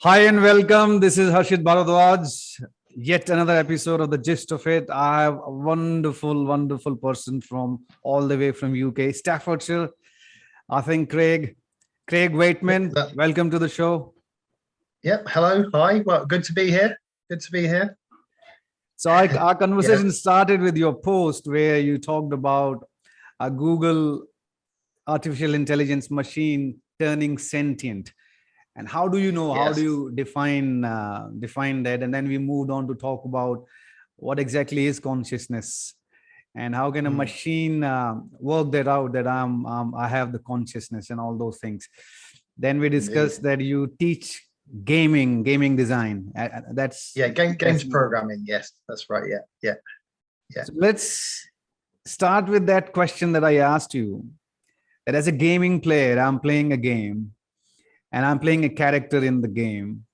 Hi and welcome. This is Harshit Bhardwaj. Yet another episode of the gist of it. I have a wonderful person from all the way from UK, Staffordshire. I think Craig Waitman. Welcome to the show. Yep. Hello. Hi. Well, good to be here. Good to be here. So our conversation started with your post where you talked about a Google artificial intelligence machine turning sentient. And how do you know? How do you define that? And then we moved on to talk about what exactly is consciousness, and how can a machine work that out? That I have the consciousness and all those things. Then we discussed that you teach gaming design. Games programming. Yes, that's right. Yeah. So let's start with that question that I asked you. That as a gaming player, I'm playing a game. And I'm playing a character in the game.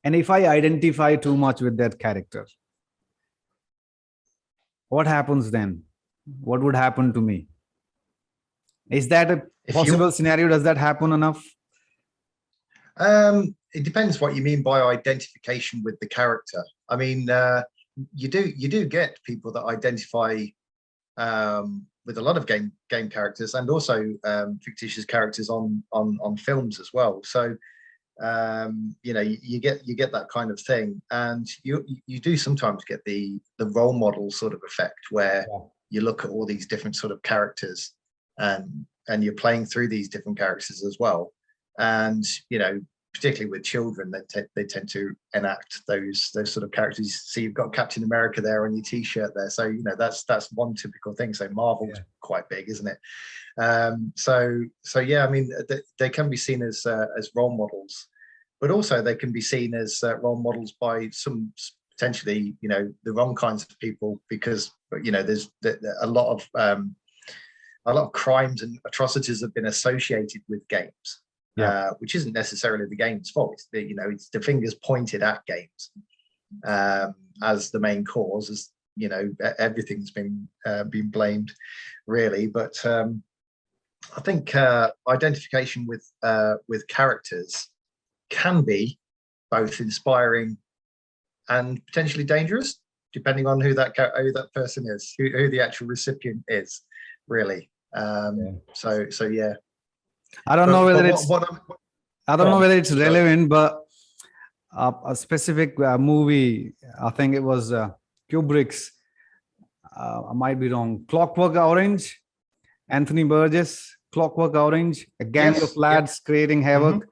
And if I identify too much with that character, what happens then? What would happen to me? Is that a possible scenario? Does that happen enough? It depends what you mean by identification with the character. I mean, you do get people that identify with a lot of game characters, and also fictitious characters on films as well. So you get that kind of thing, and you do sometimes get the role model sort of effect where you look at all these different sort of characters, and you're playing through these different characters as well. And particularly with children, they tend to enact those sort of characters. So you've got Captain America there on your T-shirt there. So that's one typical thing. So Marvel's quite big, isn't it? So yeah, I mean, they can be seen as role models, but also they can be seen as role models by some potentially the wrong kinds of people, because there's a lot of crimes and atrocities have been associated with games. Which isn't necessarily the game's fault. It's the fingers pointed at games as the main cause. As everything's been blamed, really. But I think identification with characters can be both inspiring and potentially dangerous, depending on who that person is, who the actual recipient is, really. So yeah. I don't know whether it's relevant, but a specific movie, I think it was Kubrick's, I might be wrong, Clockwork Orange, Anthony Burgess, Clockwork Orange, a gang of lads creating havoc.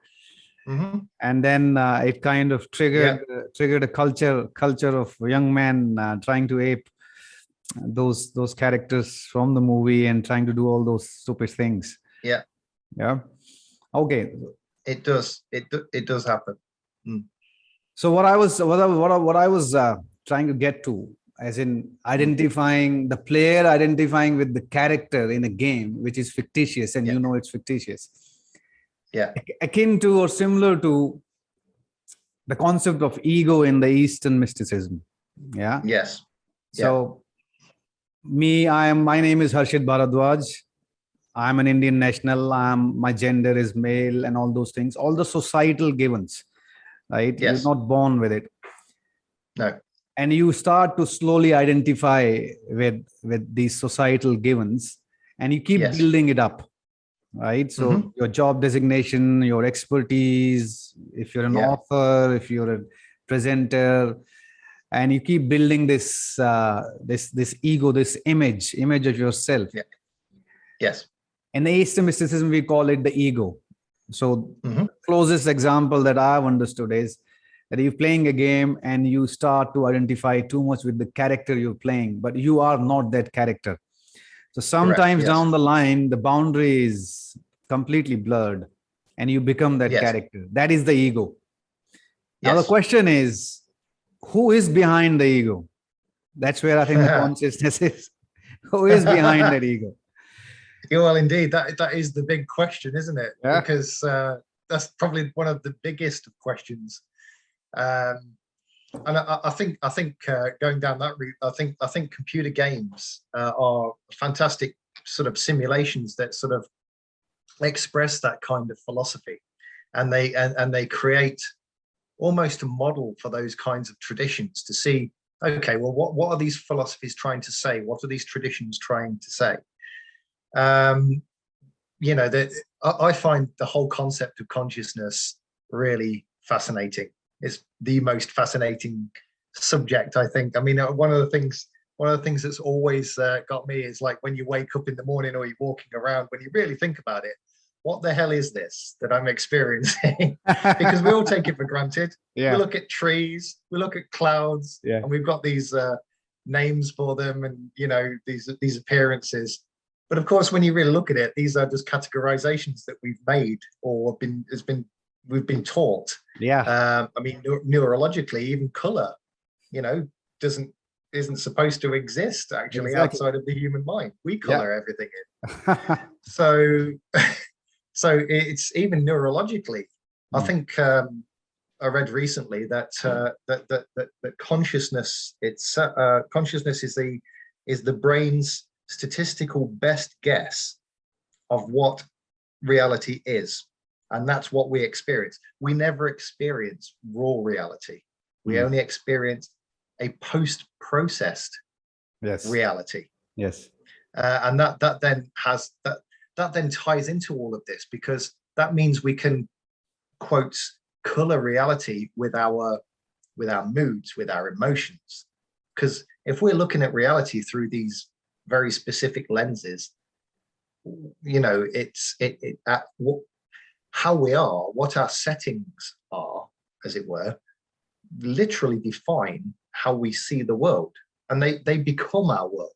And then it kind of triggered a culture of young men trying to ape those characters from the movie and trying to do all those stupid things. Yeah. Okay. It does happen. So what I was trying to get to, as in identifying the player, identifying with the character in a game, which is fictitious, and it's fictitious. Yeah. Akin to or similar to the concept of ego in the Eastern mysticism. Yeah. Yes. So my name is Harshit Bhardwaj. I'm an Indian national. My gender is male, and all those things, all the societal givens, right? Yes. You're not born with it. No. And you start to slowly identify with these societal givens, and you keep building it up, right? So your job designation, your expertise, if you're an author, if you're a presenter, and you keep building this ego, this image of yourself. Yes. In the Eastern mysticism, we call it the ego. So the closest example that I've understood is that you're playing a game and you start to identify too much with the character you're playing, but you are not that character. So sometimes down the line, the boundary is completely blurred and you become that character. That is the ego. Now the question is, who is behind the ego? That's where I think the consciousness is. Who is behind that ego? Yeah, well, indeed, that is the big question, isn't it? Because that's probably one of the biggest of questions. And I think going down that route, I think computer games are fantastic sort of simulations that sort of express that kind of philosophy, and they create almost a model for those kinds of traditions to see, okay, well, what are these philosophies trying to say? What are these traditions trying to say? You know, I find the whole concept of consciousness really fascinating. It's the most fascinating subject, I think. I mean, one of the things that's always got me is like when you wake up in the morning or you're walking around, when you really think about it, what the hell is this that I'm experiencing? Because we all take it for granted. Yeah. We look at trees, we look at clouds, Yeah. and we've got these names for them, and you know, these appearances. But of course, when you really look at it, these are just categorizations that we've made or we've been taught. Yeah. I mean, neurologically, even color, you know, isn't supposed to exist actually outside of the human mind. We color everything in. So so it's even neurologically. I think I read recently that that consciousness, consciousness is the brain's statistical best guess of what reality is, and that's what we experience. We never experience raw reality. We only experience a post-processed reality. Yes. And that then ties into all of this, because that means we can, quotes, color reality with our moods, with our emotions. Because if we're looking at reality through these very specific lenses, you know, how we are, what our settings are, as it were, literally define how we see the world, and they become our world.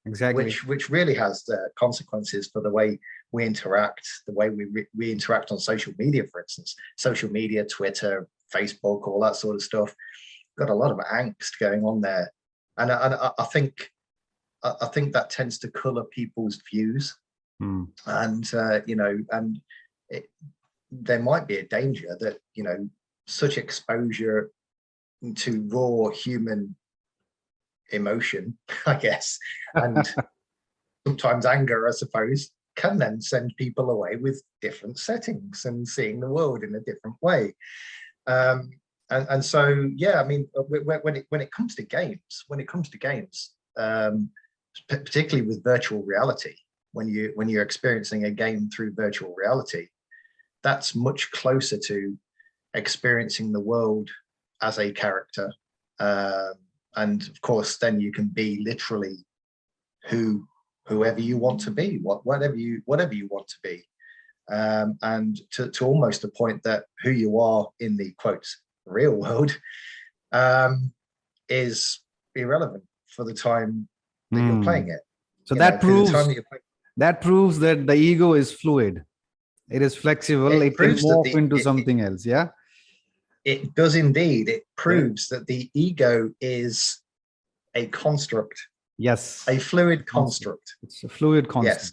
Exactly. Which really has consequences for the way we interact, the way we interact on social media, for instance. Social media, Twitter, Facebook, all that sort of stuff. Got a lot of angst going on there, and I think that tends to color people's views, and you know, and there might be a danger that, you know, such exposure to raw human emotion, I guess, and sometimes anger, I suppose, can then send people away with different settings and seeing the world in a different way. And so, yeah, I mean, when it comes to games, particularly with virtual reality, when you're experiencing a game through virtual reality, that's much closer to experiencing the world as a character. And of course, then you can be literally whoever you want to be, whatever you want to be, and to almost a point that who you are in the quotes real world is irrelevant for the time that you're playing it. So that proves that the ego is fluid. It is flexible. It can morph into something else. Yeah. It does indeed. It proves that the ego is a construct. Yes. A fluid construct. It's a fluid construct. Yes.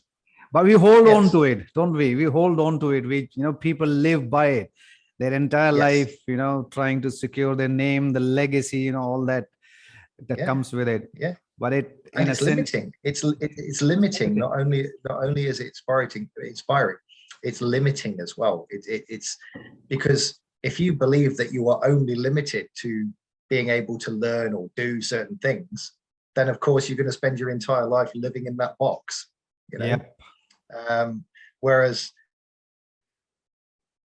But we hold on to it, don't we? We hold on to it. We, you know, people live by it their entire life, you know, trying to secure their name, the legacy, you know, all that comes with it. Yeah. But it's limiting. It's limiting. Not only is it inspiring, it's limiting as well. It's because if you believe that you are only limited to being able to learn or do certain things, then of course you're going to spend your entire life living in that box, you know. Whereas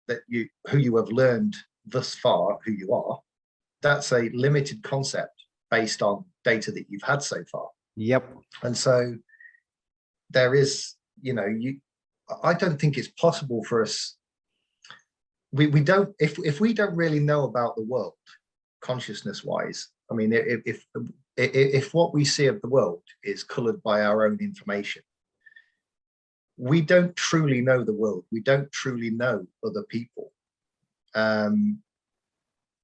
that who you have learned thus far, who you are, that's a limited concept based on data that you've had so far. Yep. And so there is, you know, I don't think it's possible for us. We don't, if we don't really know about the world consciousness wise, I mean, if what we see of the world is colored by our own information, we don't truly know the world. We don't truly know other people,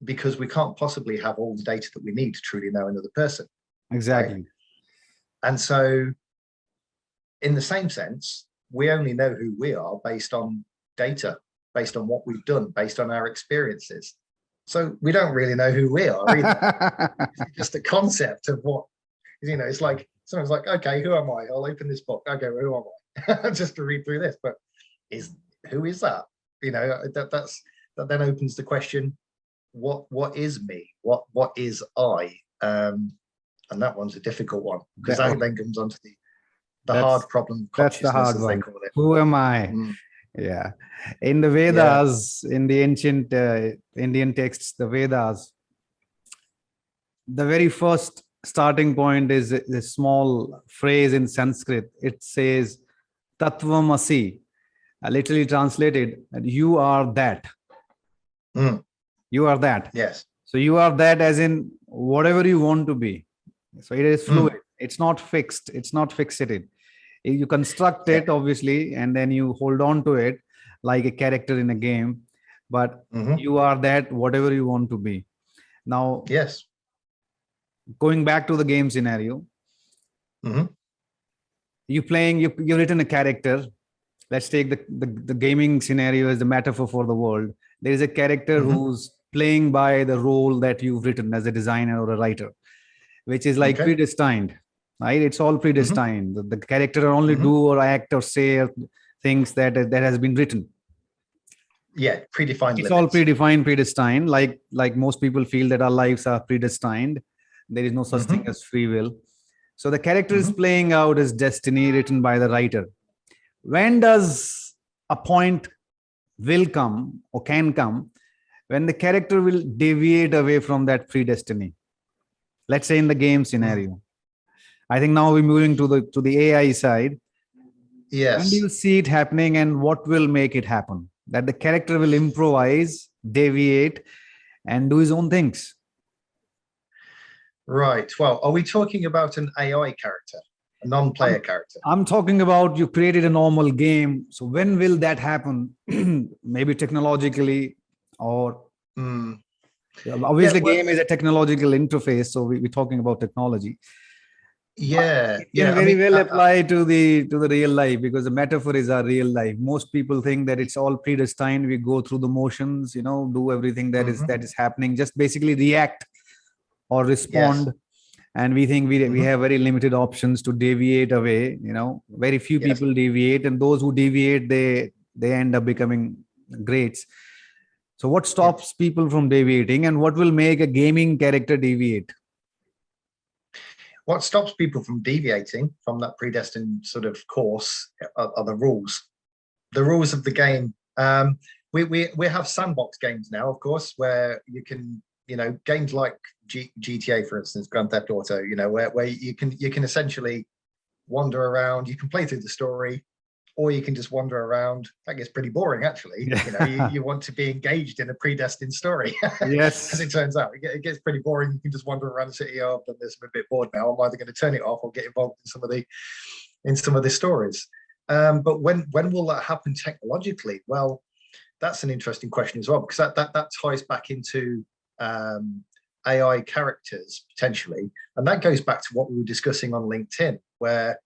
because we can't possibly have all the data that we need to truly know another person. Exactly. Right? And so in the same sense, we only know who we are based on data, based on what we've done, based on our experiences. So we don't really know who we are either. It's just a concept of what, you know, it's like, someone's like, okay, who am I? I'll open this book. Okay, well, who am I? Just to read through this, but who is that? You know, that then opens the question, what is me? What is I? And that one's a difficult one, because that then comes onto the hard problem of That's the consciousness, hard as they one. call it. Who am I? Mm. Yeah. In the Vedas, in the ancient Indian texts, the Vedas, the very first starting point is a small phrase in Sanskrit. It says, Tattvamasi, literally translated, that you are that. Mm. You are that. Yes. So you are that as in whatever you want to be. So it is fluid. It's not fixed. It's not fixated. You construct it, obviously, and then you hold on to it like a character in a game. But you are that whatever you want to be. Now, yes, going back to the game scenario, you've written a character. Let's take the gaming scenario as the metaphor for the world. There is a character who's playing by the role that you've written as a designer or a writer, which is like predestined, right? It's all predestined. The character only do or act or say things that has been written. Yeah, predefined. It's all predefined, predestined. Like most people feel that our lives are predestined. There is no such thing as free will. So the character is playing out his destiny written by the writer. When does a point will come or can come when the character will deviate away from that predestiny? Let's say in the game scenario. I think now we're moving to the AI side. Yes. When do you see it happening, and what will make it happen? That the character will improvise, deviate, and do his own things. Right. Well, are we talking about an AI character, a non-player character? I'm talking about you created a normal game. So when will that happen? Maybe technologically, or obviously, game is a technological interface. So we're talking about technology. Yeah, it can very well apply to the real life, because the metaphor is our real life. Most people think that it's all predestined. We go through the motions, do everything that is happening, just basically react or respond. And we think we have very limited options to deviate away. Very few people deviate, and those who deviate, they end up becoming greats. So what stops people from deviating, and what will make a gaming character deviate? What stops people from deviating from that predestined sort of course are the rules of the game. We have sandbox games now, of course, where you can, games like GTA, for instance, Grand Theft Auto, where you can essentially wander around. You can play through the story, or you can just wander around. That gets pretty boring, actually. You want to be engaged in a predestined story. Yes. As it turns out, it gets pretty boring. You can just wander around the city. Oh, I've done this. I'm a bit bored now. I'm either going to turn it off or get involved in some of the stories. But when will that happen technologically? Well, that's an interesting question as well, because that ties back into AI characters potentially, and that goes back to what we were discussing on LinkedIn, where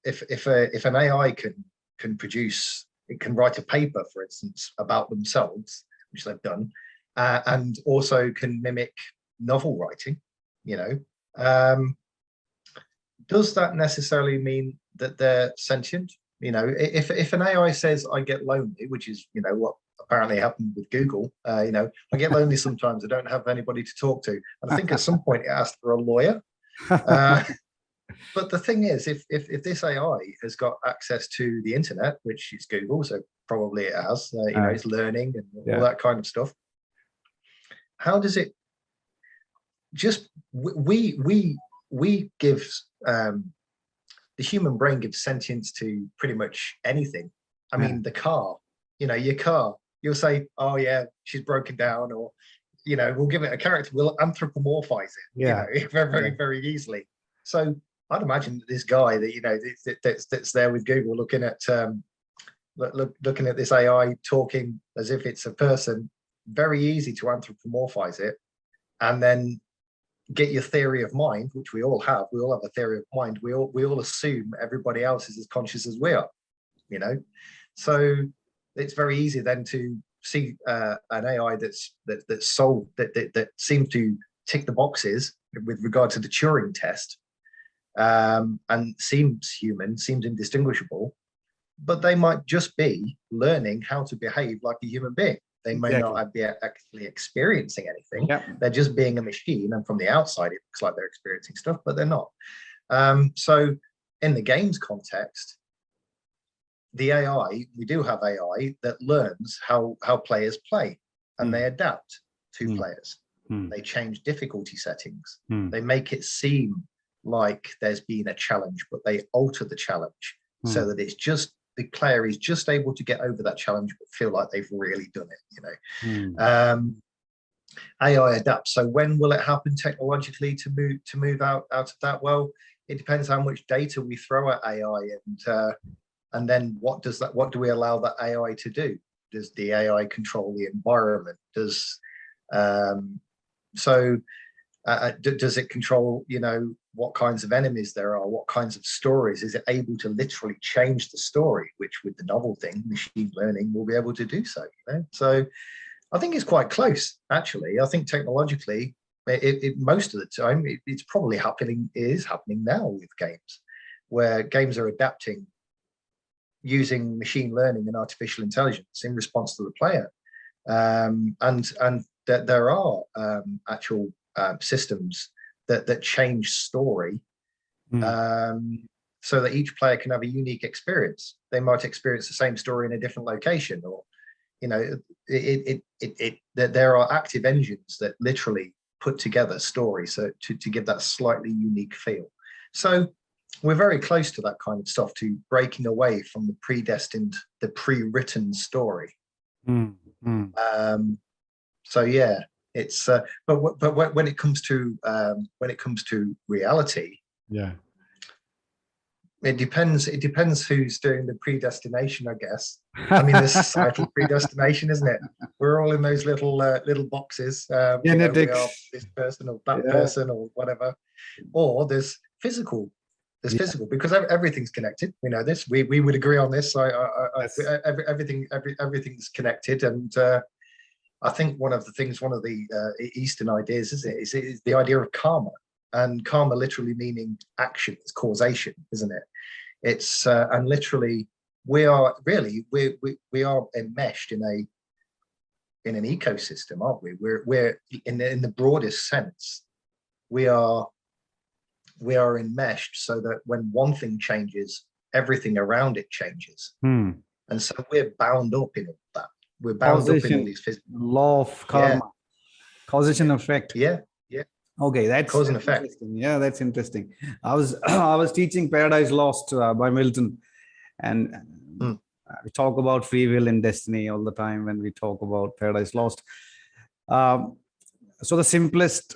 if an AI can produce, it can write a paper, for instance, about themselves, which they've done, and also can mimic novel writing, does that necessarily mean that they're sentient? If an AI says I get lonely, which is what apparently happened with Google, I get lonely sometimes. I don't have anybody to talk to, and I think at some point it asked for a lawyer. But the thing is, if this AI has got access to the internet, which is Google, so probably it has, it's learning and all that kind of stuff. How does it? Just we give the human brain gives sentience to pretty much anything. I mean, the car, your car. You'll say, "Oh yeah, she's broken down," or we'll give it a character. We'll anthropomorphize it, very, very easily. So I'd imagine that this guy that that's there with Google looking at looking at this AI talking as if it's a person, very easy to anthropomorphize it, and then get your theory of mind, which we all have. We all have a theory of mind. We all assume everybody else is as conscious as we are, So it's very easy then to see an AI that seems to tick the boxes with regard to the Turing test, and seems human, seems indistinguishable, but they might just be learning how to behave like a human being. They may not be actually experiencing anything. Yeah. They're just being a machine, and from the outside, it looks like they're experiencing stuff, but they're not. So in the games context, the AI, we do have AI that learns how players play, and they adapt to players. They change difficulty settings. They make it seem like there's been a challenge, but they alter the challenge so that it's just the player is just able to get over that challenge, but feel like they've really done it. AI adapts. So when will it happen technologically to move out of that? Well, it depends how much data we throw at AI, and then what do we allow that AI to do? Does the AI control the environment? Does it control, what kinds of enemies there are, what kinds of stories? Is it able to literally change the story, which with the novel thing, machine learning, will be able to do so. So I think it's quite close, actually. I think technologically, most of the time, it's probably happening, it is happening now with games, where games are adapting using machine learning and artificial intelligence in response to the player. And that there are actual systems that change story so that each player can have a unique experience. They might experience the same story in a different location, or that there are active engines that literally put together stories to give that slightly unique feel. So we're very close to that kind of stuff, to breaking away from the pre-written story. So yeah, it's but when it comes to reality, it depends who's doing the predestination, I guess. I mean, there's societal predestination, isn't it? We're all in those little boxes. Genetics. We are this person or that person or whatever. Or there's physical. There's physical, because everything's connected. We know this. We would agree on this. Everything's connected, and I think one of the Eastern ideas is the idea of karma, and karma literally meaning action. It's causation, isn't it? It's and literally we are enmeshed in an ecosystem, aren't we? We're in the broadest sense. We are enmeshed so that when one thing changes, everything around it changes. And so we're bound up in all that. We're bound up in all these physical law of karma, causation effect. Okay, that's cause and effect. Yeah, that's interesting. I was teaching Paradise Lost by Milton, and we talk about free will and destiny all the time when we talk about Paradise Lost. So the simplest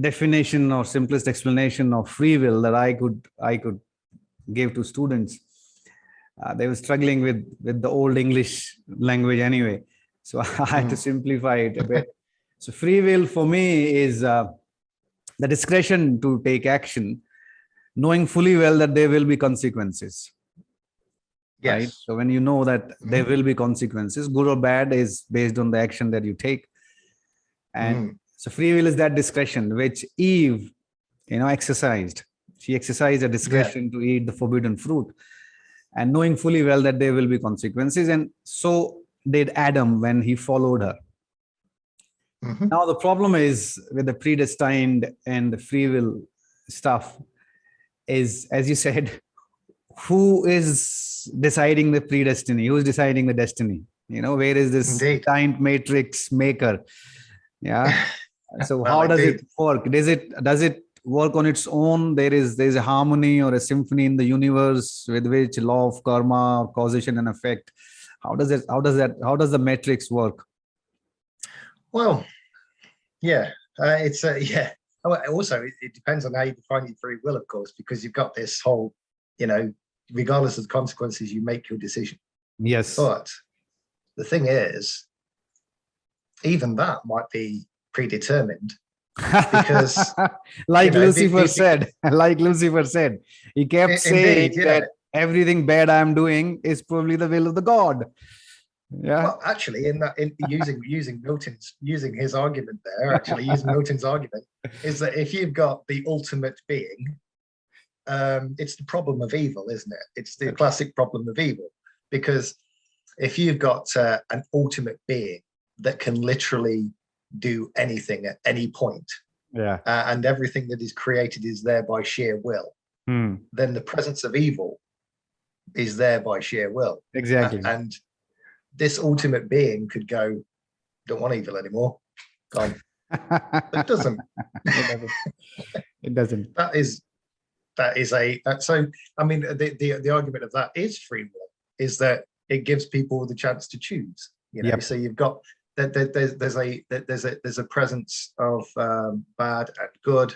definition or simplest explanation of free will that I could give to students, they were struggling with the old English language anyway, so I had to simplify it a bit. So free will for me is the discretion to take action, knowing fully well that there will be consequences. Right? So when you know that there will be consequences, good or bad, is based on the action that you take. And so free will is that discretion which Eve, exercised. She exercised a discretion to eat the forbidden fruit, and knowing fully well that there will be consequences. And so did Adam when he followed her. Now the problem is with the predestined and the free will stuff is, as you said, who is deciding the predestiny? Who is deciding the destiny? Where is this giant matrix maker? Yeah. So how does it work? Does it work on its own? There's a harmony or a symphony in the universe with which law of karma or causation and effect. How does the matrix work? Well, also it depends on how you define your free will, of course, because you've got this whole, regardless of the consequences, you make your decision. Yes. But the thing is, even that might be predetermined, because like Lucifer said, he kept saying that everything bad I'm doing is probably the will of the God. Yeah. Well, actually, using his argument there, using Milton's argument, is that if you've got the ultimate being, it's the problem of evil, isn't it? It's the classic problem of evil, because if you've got an ultimate being that can literally do anything at any point, and everything that is created is there by sheer will, then the presence of evil is there by sheer will. Exactly. And this ultimate being could go, don't want evil anymore, gone. But it doesn't. It doesn't. That is so. I mean, the argument of that is free will, is that it gives people the chance to choose. You know, so you've got there's a presence of bad and good,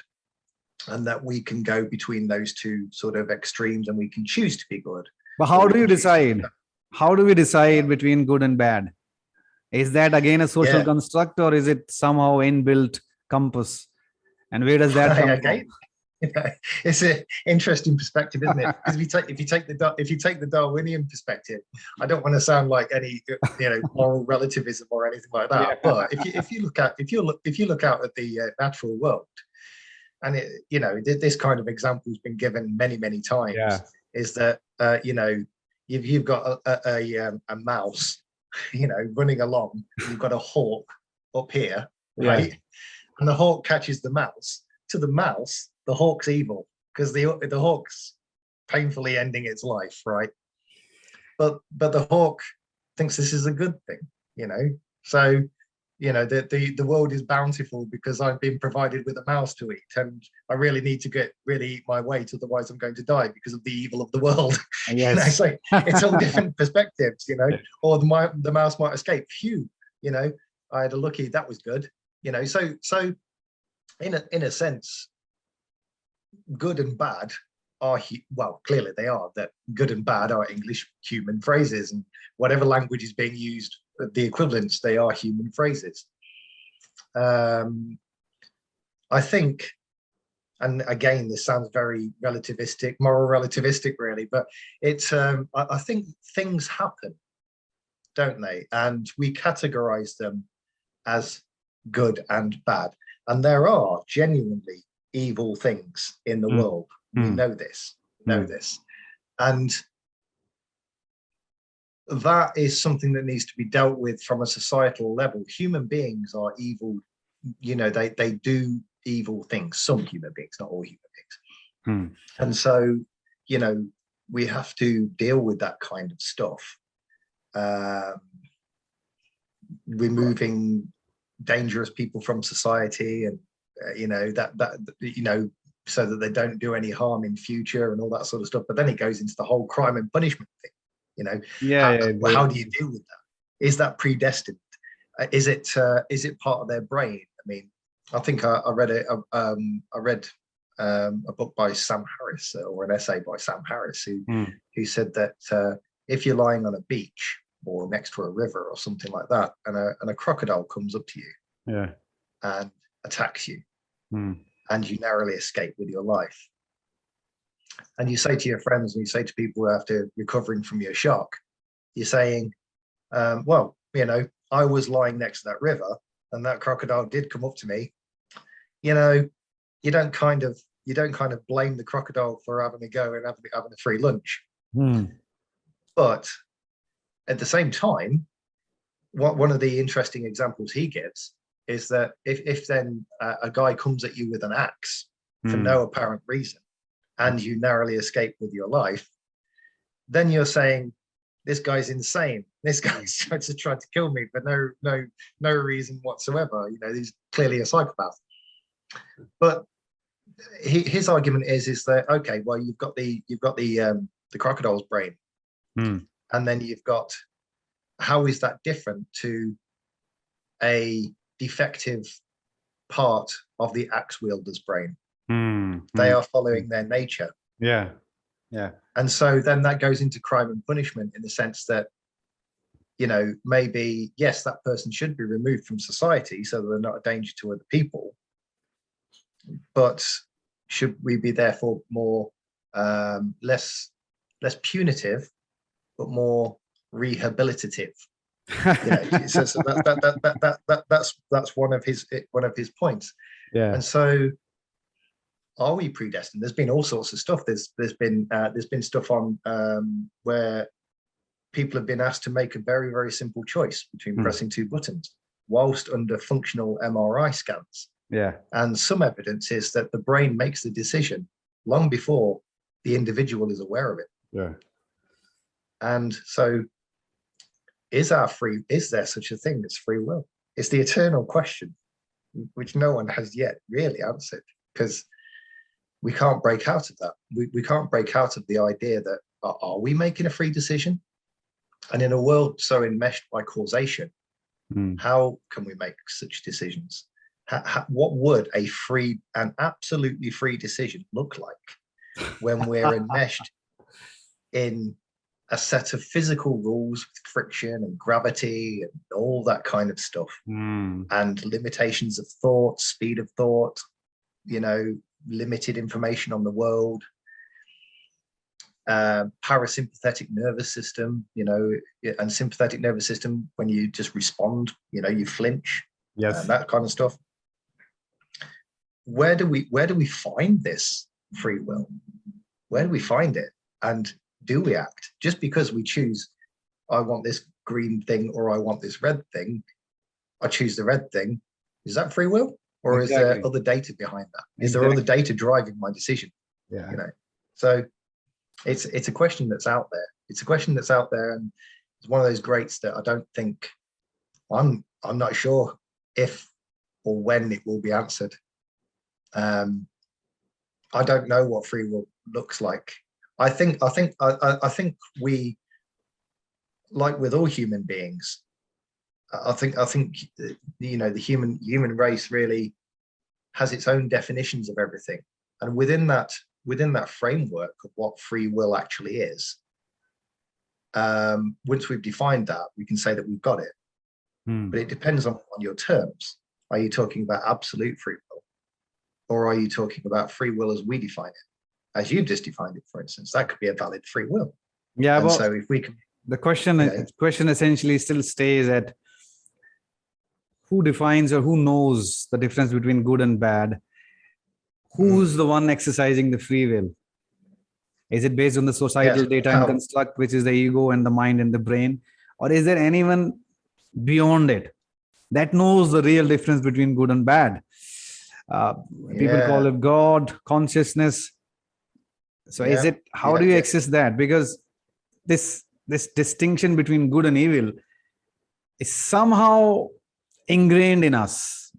and that we can go between those two sort of extremes, and we can choose to be good. But how do you decide? How do we decide between good and bad? Is that again a social construct, or is it somehow inbuilt compass? And where does that come from? It's an interesting perspective, isn't it? Because if you take the Darwinian perspective, I don't want to sound like any moral relativism or anything like that. But if you look out at the natural world, and this kind of example has been given many times, is that you've got a mouse, running along. You've got a hawk up here, right? And the hawk catches the mouse. To the mouse, the hawk's evil, because the hawk's painfully ending its life, right? But the hawk thinks this is a good thing, So, the world is bountiful because I've been provided with a mouse to eat, and I really need to really eat my weight, otherwise I'm going to die because of the evil of the world. Yes. So it's all different perspectives, Or the mouse might escape. Phew, I had a lucky, that was good, So in a sense, good and bad are, clearly they are, that good and bad are English human phrases, and whatever language is being used, the equivalents, they are human phrases. I think, and again, this sounds very relativistic, moral relativistic, really, but it's, I think things happen, don't they? And we categorize them as good and bad. And there are genuinely evil things in the world. We know this, And that is something that needs to be dealt with from a societal level. Human beings are evil, they do evil things. Some human beings, not all human beings. And so, we have to deal with that kind of stuff. Removing dangerous people from society, and so that they don't do any harm in future and all that sort of stuff. But then it goes into the whole crime and punishment thing. How do you deal with that? Is that predestined? Is it part of their brain? I mean, I think I read a book by Sam Harris, or an essay by Sam Harris, who said that if you're lying on a beach or next to a river or something like that, and a crocodile comes up to you and attacks you, and you narrowly escape with your life, and you say to your friends, and you say to people after recovering from your shock, you're saying, I was lying next to that river and that crocodile did come up to me. You don't kind of blame the crocodile for having a go and having a free lunch. But at the same time, one of the interesting examples he gives is that if then a guy comes at you with an axe for no apparent reason, and you narrowly escape with your life, then you're saying, this guy's insane. This guy's tried to kill me for no reason whatsoever. He's clearly a psychopath. But his argument is that, okay, well, you've got the crocodile's brain, and then you've got, how is that different to a defective part of the axe wielder's brain? They are following their nature. And so then that goes into crime and punishment, in the sense that, maybe, yes, that person should be removed from society so that they're not a danger to other people. But should we be therefore more, less punitive, but more rehabilitative? So that's one of his points. And so, are we predestined? There's been all sorts of stuff. There's been stuff on where people have been asked to make a very, very simple choice between pressing two buttons. whilst under functional MRI scans. Yeah. And some evidence is that the brain makes the decision long before the individual is aware of it. Yeah. And so is there such a thing as free will? It's the eternal question, which no one has yet really answered, because we can't break out of that. We can't break out of the idea that, are we making a free decision? And in a world so enmeshed by causation, how can we make such decisions? What would an absolutely free decision look like when we're enmeshed in a set of physical rules with friction and gravity and all that kind of stuff, and limitations of thought, speed of thought, limited information on the world, parasympathetic nervous system, and sympathetic nervous system, when you just respond, you flinch, and that kind of stuff. Where do we find this free will? Where do we find it? And do we act just because we choose, I want this green thing or I want this red thing, I choose the red thing? Is that free will? Or is there other data behind that? Is there other data driving my decision? Yeah. So it's a question that's out there. It's a question that's out there, and it's one of those greats that I don't think, I'm not sure if or when it will be answered. I don't know what free will looks like. I think we, like with all human beings, I think the human race really has its own definitions of everything, and within that framework of what free will actually is, once we've defined that, we can say that we've got it. But it depends on your terms. Are you talking about absolute free will, or are you talking about free will as we define it, as you've just defined it, for instance? That could be a valid free will. Yeah, and but so if we can, the question essentially still stays at who defines or who knows the difference between good and bad? Who's the one exercising the free will? Is it based on the societal data and construct, which is the ego and the mind and the brain? Or is there anyone beyond it that knows the real difference between good and bad? People call it God, consciousness. So is it, how do you access that? Because this distinction between good and evil is somehow ingrained in us.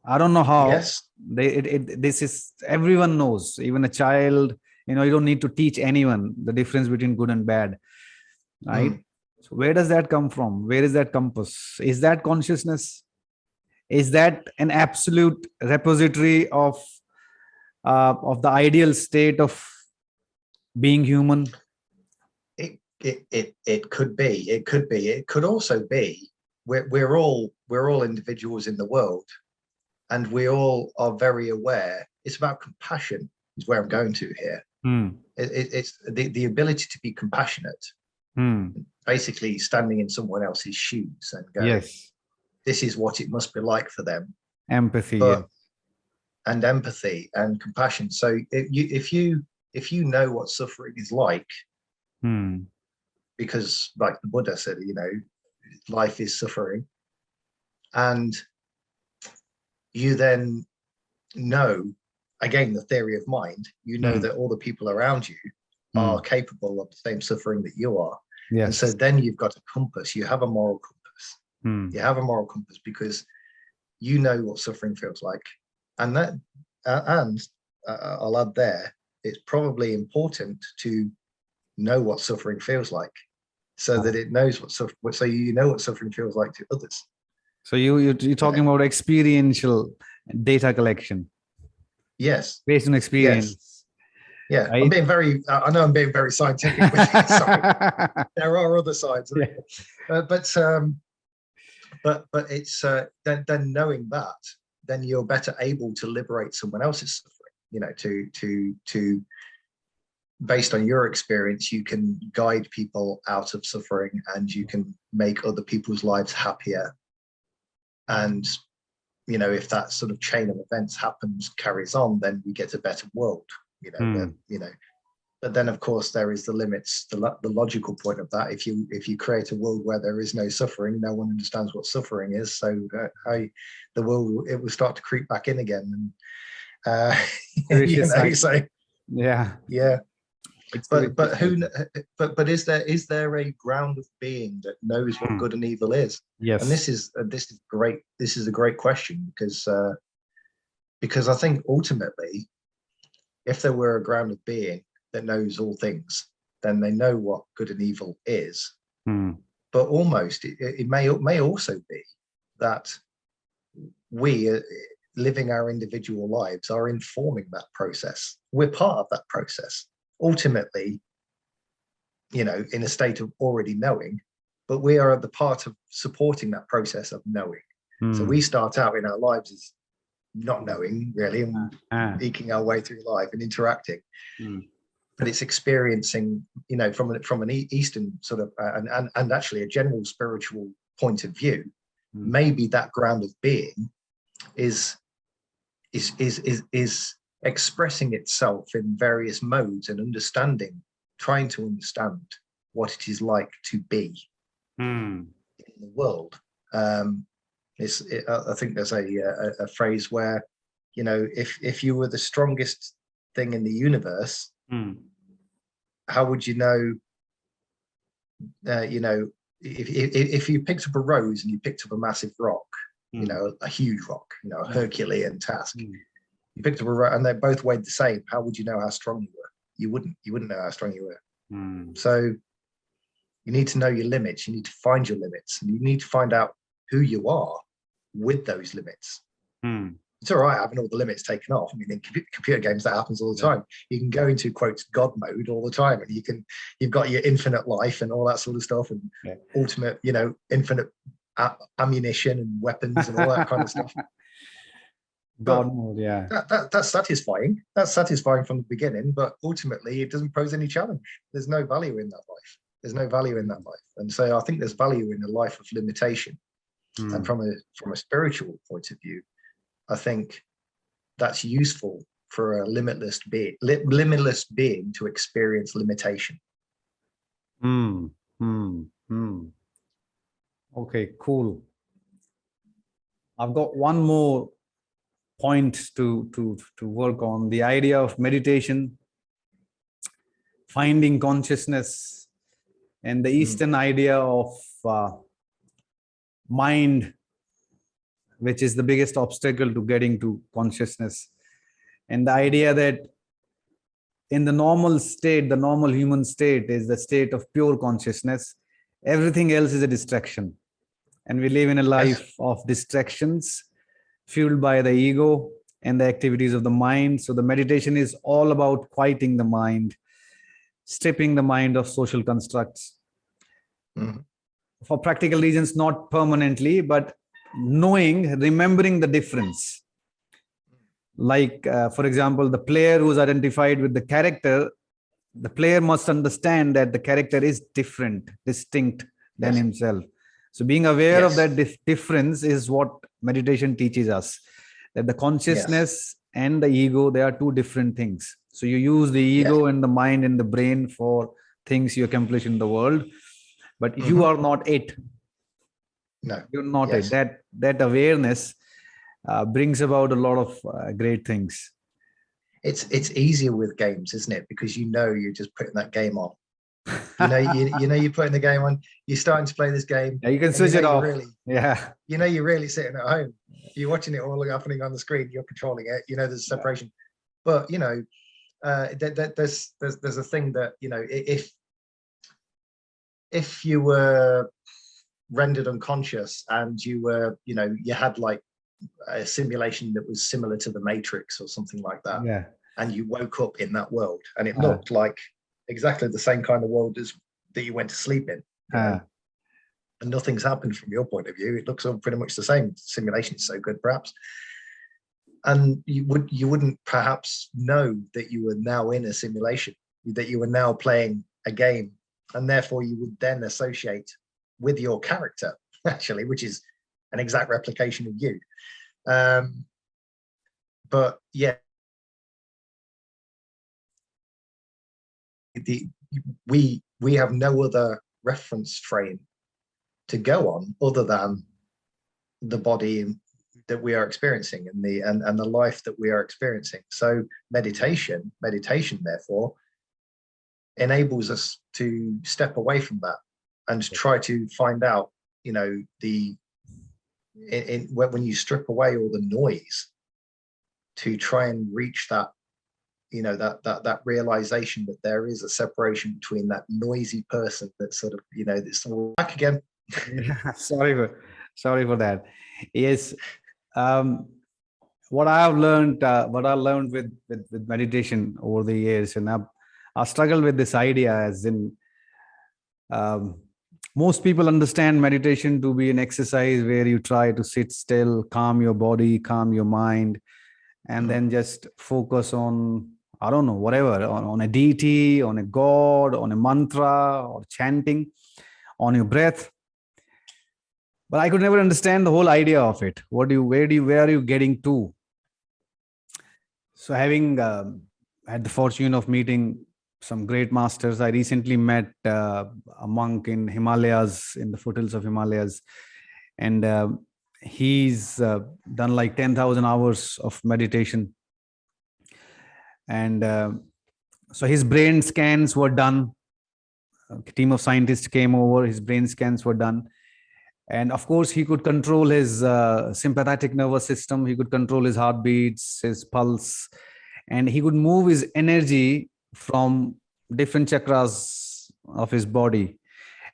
I don't know how. Yes. This is, everyone knows, even a child, you don't need to teach anyone the difference between good and bad, right? So where does that come from? Where is that compass? Is that consciousness? Is that an absolute repository of the ideal state of being human? It could be. It could be. It could also be we're all individuals in the world, and we all are very aware. It's about compassion, is where I'm going to here. It's the ability to be compassionate. Basically standing in someone else's shoes and going, this is what it must be like for them. Empathy. And empathy and compassion. So if you know what suffering is like, because like the Buddha said, life is suffering, and you then know, again, the theory of mind, that all the people around you are capable of the same suffering that you are. Yes. And so then you've got a compass. You have a moral compass. You have a moral compass because you know what suffering feels like. And that, I'll add there, it's probably important to know what suffering feels like, so that it knows what suffering, so what suffering feels like to others. So you're talking about experiential data collection. Yes. Based on experience. Yes. Yeah, right? I know I'm being very scientific with it. Sorry. There are other sides of it. But it's then knowing that, then you're better able to liberate someone else's suffering, to based on your experience, you can guide people out of suffering, and you can make other people's lives happier. And if that sort of chain of events carries on, then we get a better world. then of course there is the limits, the logical point of that. If you create a world where there is no suffering, no one understands what suffering is. So the world, it will start to creep back in again. And so yeah. But is there a ground of being that knows what good and evil is? Yes. And this is great. This is a great question, because I think ultimately, if there were a ground of being that knows all things, then they know what good and evil is. But almost it may also be that we, living our individual lives, are informing that process. We're part of that process. Ultimately, in a state of already knowing, but we are at the part of supporting that process of knowing. So we start out in our lives as not knowing really, and eking our way through life and interacting. But it's experiencing, from an Eastern sort of and actually a general spiritual point of view, maybe that ground of being is expressing itself in various modes and trying to understand what it is like to be in the world. I think there's a phrase where, if you were the strongest thing in the universe, how would you know? If you picked up a rose and you picked up a massive rock, a huge rock, a Herculean task. You picked up a rock and they both weighed the same. How would you know how strong you were? You wouldn't know how strong you were. So you need to know your limits. You need to find your limits, and you need to find out who you are with those limits. It's all right having all the limits taken off. I mean, in computer games, that happens all the time. You can go into, quotes, God mode all the time, and you've got your infinite life and all that sort of stuff, and ultimate, infinite ammunition and weapons and all that kind of stuff. God mode, yeah. That's satisfying. That's satisfying from the beginning, but ultimately it doesn't pose any challenge. There's no value in that life. There's no value in that life. And so I think there's value in a life of limitation. And from a spiritual point of view, I think that's useful for a limitless being to experience limitation. Okay, cool. I've got one more point to work on: the idea of meditation, finding consciousness, and the Eastern idea of mind, which is the biggest obstacle to getting to consciousness. And the idea that in the normal state, the normal human state is the state of pure consciousness. Everything else is a distraction. And we live in a life of distractions fueled by the ego and the activities of the mind. So the meditation is all about quieting the mind, stripping the mind of social constructs. For practical reasons, not permanently, but remembering the difference. Like, for example, the player who's identified with the character, the player must understand that the character is different, distinct than himself. So being aware of that difference is what meditation teaches us, that the consciousness and the ego, they are two different things. So you use the ego and the mind and the brain for things you accomplish in the world, but you are not it. No, you're not it. That awareness brings about a lot of great things. It's easier with games, isn't it? Because you're just putting that game on. You're putting the game on. You're starting to play this game. Yeah, you can switch it off. You're really sitting at home. You're watching it all happening on the screen. You're controlling it. There's a separation. But there's a thing that if you were rendered unconscious and you were you had like a simulation that was similar to the Matrix or something like that, and you woke up in that world and it looked like exactly the same kind of world as that you went to sleep in, and nothing's happened from your point of view. It looks all pretty much the same. Simulation is so good, perhaps, and you wouldn't perhaps know that you were now in a simulation, that you were now playing a game, and therefore you would then associate with your character, actually, which is an exact replication of you. But we have no other reference frame to go on other than the body that we are experiencing and the life that we are experiencing. So meditation therefore enables us to step away from that and try to find out, you know, when you strip away all the noise, to try and reach that, you know, that realization that there is a separation between that noisy person that sort of, you know, this back again. sorry for that. Yes. What I learned with meditation over the years, and I struggle with this idea, as in most people understand meditation to be an exercise where you try to sit still, calm your body, calm your mind, and then just focus on, I don't know, whatever, on a deity, on a god, on a mantra, or chanting, on your breath. But I could never understand the whole idea of it. Where are you getting to? So having had the fortune of meeting some great masters, I recently met a monk in Himalayas, in the foothills of Himalayas. And he's done like 10,000 hours of meditation. And so his brain scans were done. A team of scientists came over, his brain scans were done. And of course, he could control his sympathetic nervous system. He could control his heartbeats, his pulse, and he could move his energy from different chakras of his body.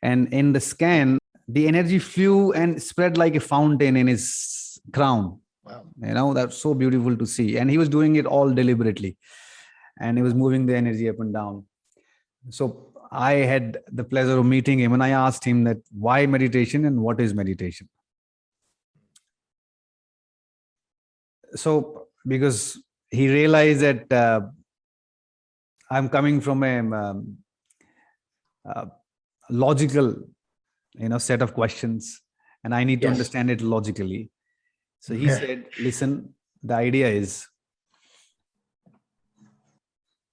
And in the scan, the energy flew and spread like a fountain in his crown. Wow. You know, that's so beautiful to see. And he was doing it all deliberately. And he was moving the energy up and down. So I had the pleasure of meeting him, and I asked him that why meditation and what is meditation? So because he realized that I'm coming from a logical, you know, set of questions, and I need to understand it logically. So he said, listen, the idea is,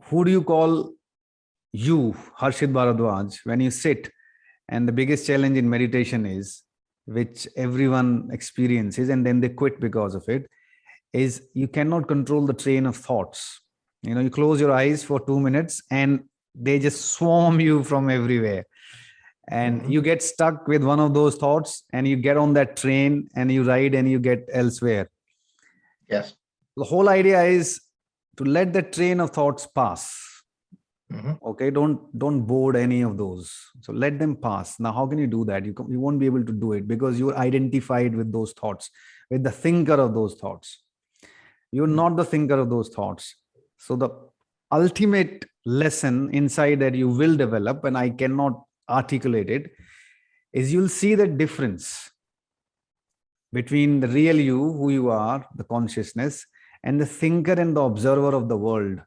who do you call you, Harshit Bhardwaj, when you sit? And the biggest challenge in meditation is, which everyone experiences and then they quit because of it, is you cannot control the train of thoughts. You know, you close your eyes for 2 minutes and they just swarm you from everywhere. And you get stuck with one of those thoughts and you get on that train and you ride and you get elsewhere. Yes. The whole idea is to let the train of thoughts pass. Okay, don't board any of those. So let them pass. Now, how can you do that? You won't be able to do it because you're identified with those thoughts, with the thinker of those thoughts. You're not the thinker of those thoughts. So the ultimate lesson inside that you will develop, and I cannot articulate it, is you'll see the difference between the real you, who you are, the consciousness, and the thinker and the observer of the world.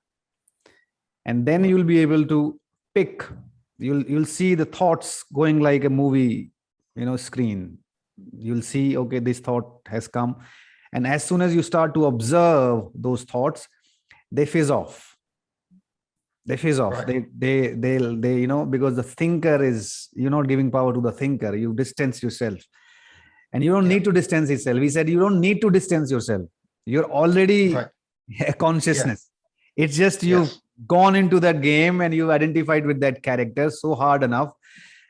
And then you'll be able to pick, you'll see the thoughts going like a movie, you know, screen. You'll see, okay, this thought has come. And as soon as you start to observe those thoughts, they fizz off. They fizz off. Right. They, you know, because the thinker is, you're not giving power to the thinker. You distance yourself. And you don't need to distance yourself. He said, you don't need to distance yourself. You're already a consciousness. It's just you've gone into that game and you've identified with that character so hard enough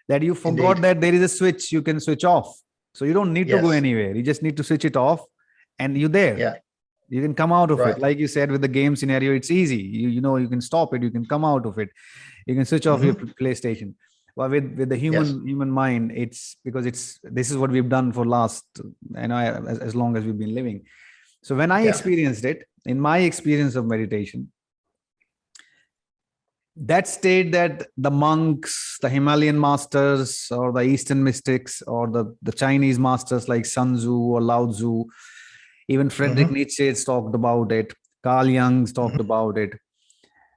that you forgot that there is a switch you can switch off. So you don't need to go anywhere. You just need to switch it off and you're there. You can come out of it. Like you said, with the game scenario, it's easy. You know, you can stop it. You can come out of it. You can switch off your PlayStation. But with the human mind, it's because this is what we've done for last, you know, as long as we've been living. So when I experienced it, in my experience of meditation, that state that the monks, the Himalayan masters, or the Eastern mystics, or the Chinese masters like Sun Tzu or Lao Tzu, even Friedrich Nietzsche talked about it, Carl Jung's talked about it,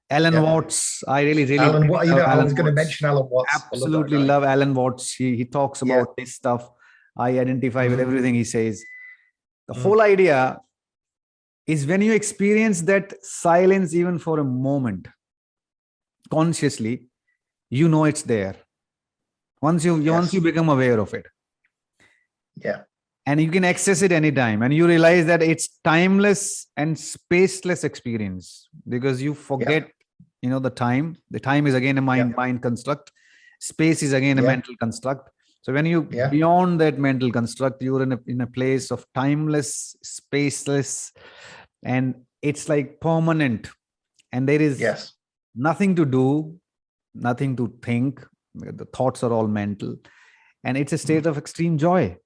Alan Watts. I really Alan Watts. You know, I was going to mention Alan Watts. Absolutely love Alan Watts. He talks about this stuff. I identify with everything he says. The whole idea is when you experience that silence even for a moment, consciously, you know it's there. Once you become aware of it. Yeah. And you can access it anytime, and you realize that it's timeless and spaceless experience, because you forget, the time. The time is again a mind construct. Space is again a mental construct. So when you beyond that mental construct, you're in a place of timeless, spaceless, and it's like permanent. And there is nothing to do, nothing to think. The thoughts are all mental, and it's a state of extreme joy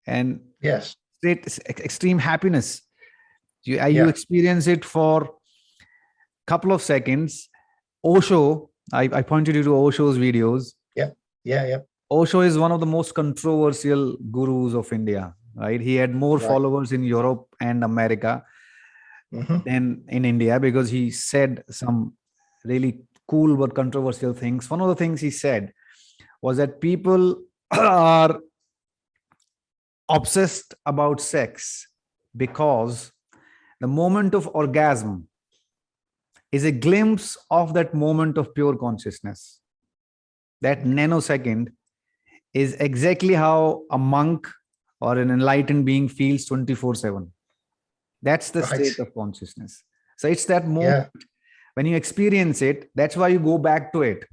and extreme happiness. You experience it for a couple of seconds. Osho, I pointed you to Osho's videos. Osho is one of the most controversial gurus of India, right? He had more followers in Europe and America than in India, because he said some really cool but controversial things. One of the things he said was that people are obsessed about sex because the moment of orgasm is a glimpse of that moment of pure consciousness. That nanosecond is exactly how a monk or an enlightened being feels 24/7. That's the state of consciousness. So it's that moment when you experience it. That's why you go back to it.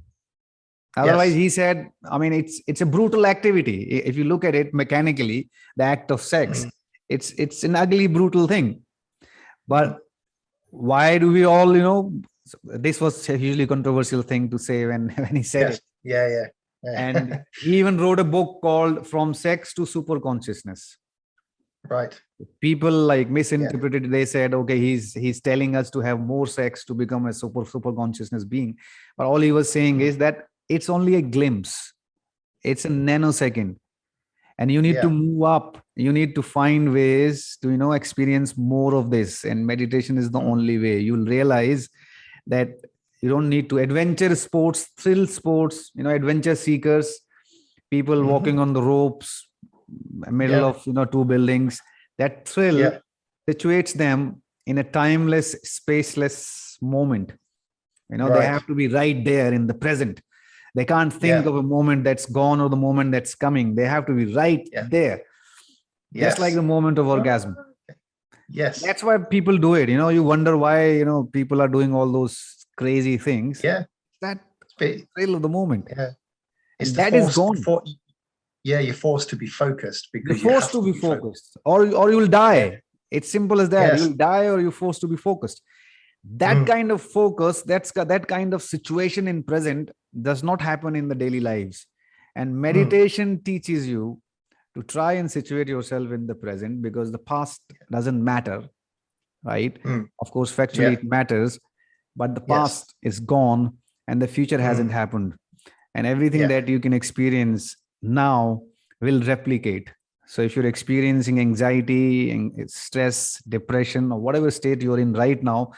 Otherwise, he said, I mean, it's a brutal activity. If you look at it mechanically, the act of sex, it's an ugly, brutal thing. But why do we all, this was a hugely controversial thing to say when he said it. And he even wrote a book called From Sex to Super Consciousness. Right. People like misinterpreted. They said, okay, he's telling us to have more sex to become a super consciousness being. But all he was saying is that it's only a glimpse. It's a nanosecond. And you need to move up. You need to find ways to, experience more of this. And meditation is the only way. You'll realize that you don't need to. Adventure sports, thrill sports, adventure seekers, people walking on the ropes, middle of, two buildings, that thrill situates them in a timeless, spaceless moment. They have to be right there in the present. They can't think of a moment that's gone or the moment that's coming. They have to be right there. Just like the moment of orgasm. That's why people do it. You wonder why, people are doing all those crazy things. That thrill of the moment. It's that is gone. You're forced to be focused because you're forced to be focused. Or you'll die. It's simple as that. You'll die or you're forced to be focused. That kind of focus, that kind of situation in present does not happen in the daily lives. And meditation teaches you to try and situate yourself in the present, because the past doesn't matter, right? Of course, factually it matters, but the past is gone and the future hasn't happened. And everything that you can experience now will replicate. So if you're experiencing anxiety and stress, depression, or whatever state you're in right now,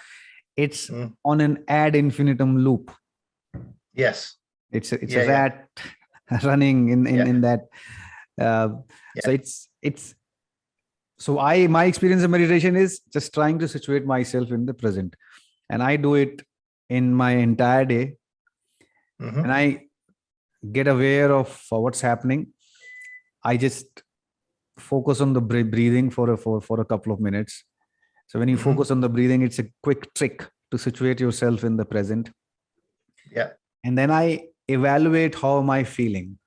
it's on an ad infinitum loop. It's a rat running in that. So my experience of meditation is just trying to situate myself in the present, and I do it in my entire day, and I get aware of what's happening. I just focus on the breathing for a couple of minutes. So when you focus on the breathing, it's a quick trick to situate yourself in the present. And then I evaluate how am I feeling.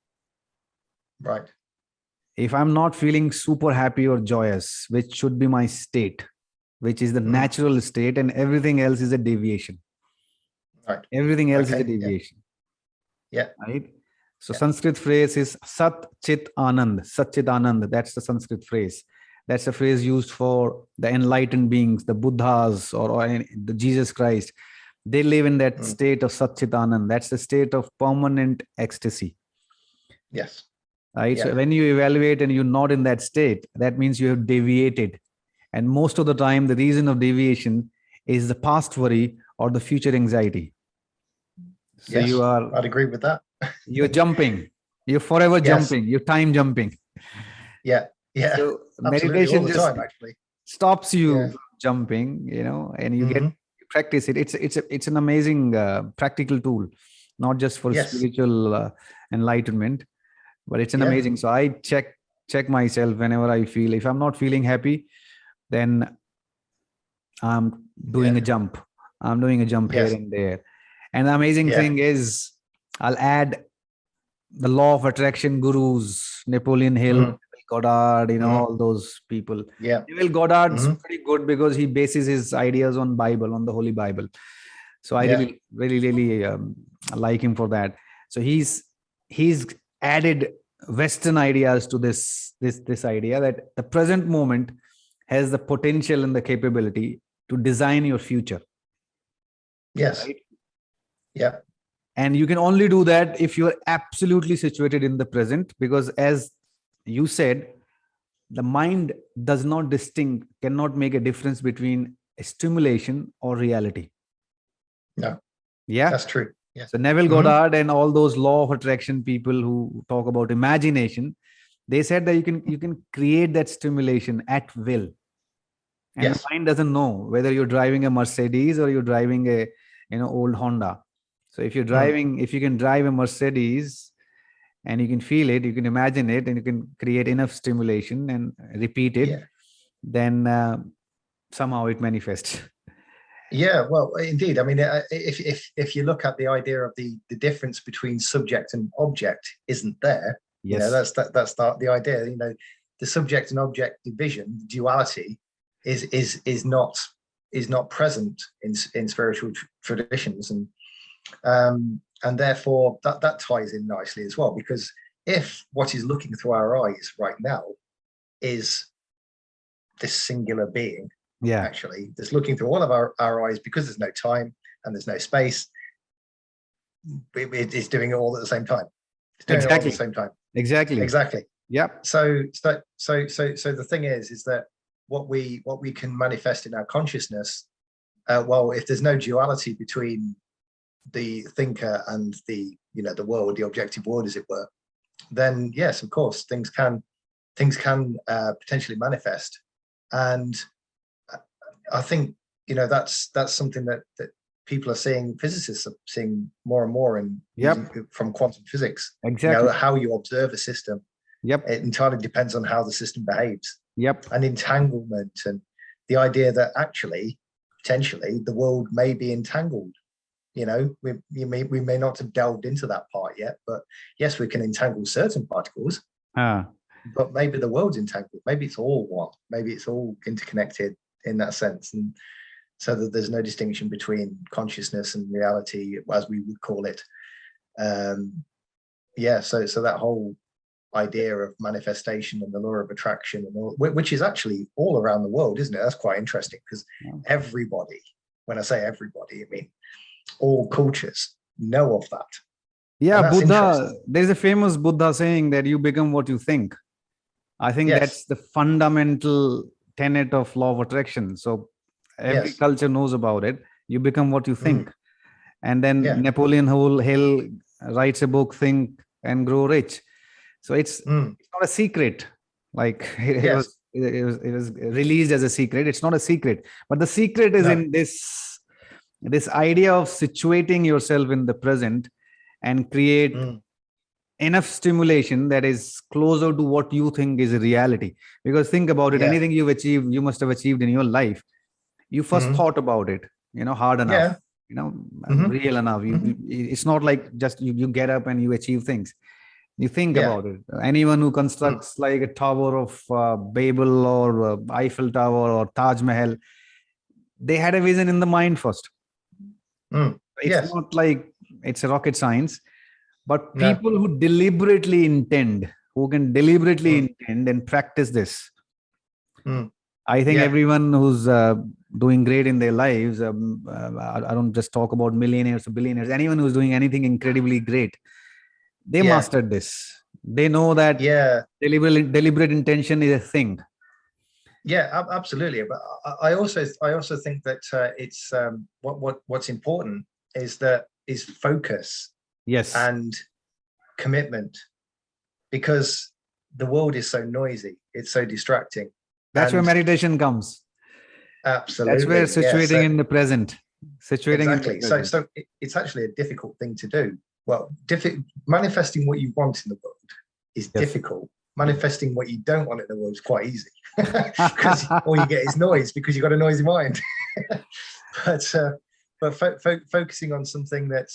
If I'm not feeling super happy or joyous, which should be my state, which is the natural state, and everything else is a deviation. Everything else is a deviation. Right? So Sanskrit phrase is Sat Chit Anand. Sat Chit Anand. That's the Sanskrit phrase. That's a phrase used for the enlightened beings, the Buddhas or the Jesus Christ. They live in that state of Sat Chit Anand. That's the state of permanent ecstasy. Right. So when you evaluate and you're not in that state, that means you have deviated. And most of the time, the reason of deviation is the past worry or the future anxiety. So I'd agree with that. You're jumping. You're forever jumping. You're time jumping. So meditation just stops you jumping, and you practice it, it's an amazing practical tool, not just for spiritual enlightenment, but it's an amazing. So I check myself whenever I feel, if I'm not feeling happy, then I'm doing a jump. I'm doing a jump here and there. And the amazing thing is, I'll add the law of attraction gurus, Napoleon Hill, Goddard, all those people. Neville Goddard's pretty good because he bases his ideas on Bible, on the Holy Bible. So I really like him for that. So he's added Western ideas to this idea that the present moment has the potential and the capability to design your future. Yes. Right? Yeah. And you can only do that if you are absolutely situated in the present, because as you said, the mind does not cannot make a difference between a stimulation or reality. No. Yeah. That's true. Yeah. So Neville Goddard and all those law of attraction people who talk about imagination, they said that you can create that stimulation at will. And the mind doesn't know whether you're driving a Mercedes or you're driving a old Honda. So if you're driving, if you can drive a Mercedes and you can feel it, you can imagine it, and you can create enough stimulation and repeat it, then somehow it manifests. Yeah, well, indeed. I mean, if you look at the idea of the difference between subject and object isn't there, that's the idea. The subject and object division, duality, is not present in spiritual traditions, and therefore that ties in nicely as well, because if what is looking through our eyes right now is this singular being, actually that's looking through all of our eyes, because there's no time and there's no space, it's doing it all at the same time. It's doing it all at the same time. Exactly. Yeah. So the thing is that what we can manifest in our consciousness, well, if there's no duality between the thinker and the world, the objective world, as it were, then yes, of course, things can potentially manifest. And I think that's something that people are seeing, physicists are seeing more and more from quantum physics. How you observe a system. It entirely depends on how the system behaves. And entanglement, and the idea that actually, potentially, the world may be entangled. We may not have delved into that part yet, but yes, we can entangle certain particles. But maybe the world's entangled. Maybe it's all one. Maybe it's all interconnected in that sense, and so that there's no distinction between consciousness and reality, as we would call it. So that whole idea of manifestation and the law of attraction, and all, which is actually all around the world, isn't it? That's quite interesting, because everybody, when I say everybody, I mean all cultures know of that. Buddha, there's a famous Buddha saying that you become what you think. I think that's the fundamental tenet of law of attraction. So every culture knows about it. You become what you think. And then Napoleon Hill writes a book, Think and Grow Rich. So it's not a secret. Like it was released as a secret. It's not a secret, but the secret is in this idea of situating yourself in the present and create enough stimulation that is closer to what you think is a reality. Because think about it, anything you've achieved, you must have achieved in your life, you first thought about it, hard enough, real enough. It's not like just you get up and you achieve things. You think about it. Anyone who constructs like a tower of Babel or Eiffel Tower or Taj Mahal, they had a vision in the mind first. It's not like it's a rocket science, but people who deliberately intend, who can deliberately intend and practice this. I think everyone who's doing great in their lives, I don't just talk about millionaires or billionaires, anyone who's doing anything incredibly great, they mastered this. They know that deliberate intention is a thing. Yeah, absolutely. But I also think that it's what's important is focus. Yes. And commitment, because the world is so noisy, it's so distracting. That's where meditation comes. Absolutely. That's where situating in the present. situating in the exactly. So present. it's actually a difficult thing to do. Well, manifesting what you want in the world is Yes. difficult. Manifesting what you don't want in the world is quite easy, because all you get is noise, because you've got a noisy mind. but focusing on something that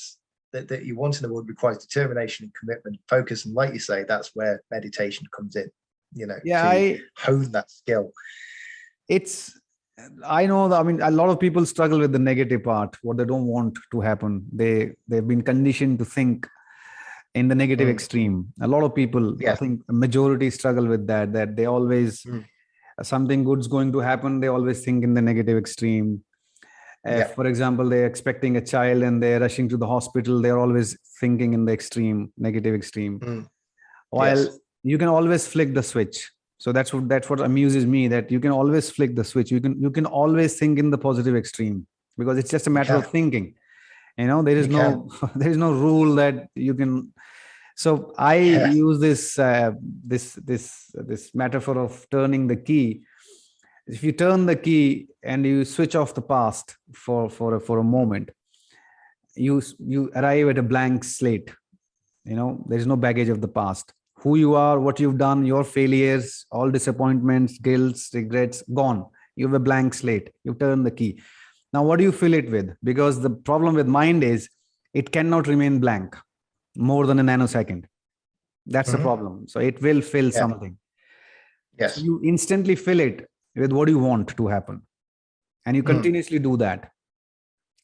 you want in the world requires determination and commitment, focus, and like you say, that's where meditation comes in. To hone that skill. I know that, I mean, a lot of people struggle with the negative part, what they don't want to happen. They've been conditioned to think in the negative extreme. A lot of people, I think a majority struggle with that they always, something good's going to happen, they always think in the negative extreme. For example, they're expecting a child and they're rushing to the hospital, they're always thinking in the extreme, negative extreme. While you can always flick the switch. So that's what amuses me, that you can always flick the switch. You can always think in the positive extreme, because it's just a matter of thinking. There is no rule that you can. So I use this metaphor of turning the key. If you turn the key and you switch off the past for a moment, you arrive at a blank slate. There is no baggage of the past. Who you are, what you've done, your failures, all disappointments, guilts, regrets, gone. You have a blank slate. You turn the key. Now, what do you fill it with? Because the problem with mind is it cannot remain blank more than a nanosecond. That's the problem. So it will fill something. Yes. So you instantly fill it with what you want to happen. And you continuously do that.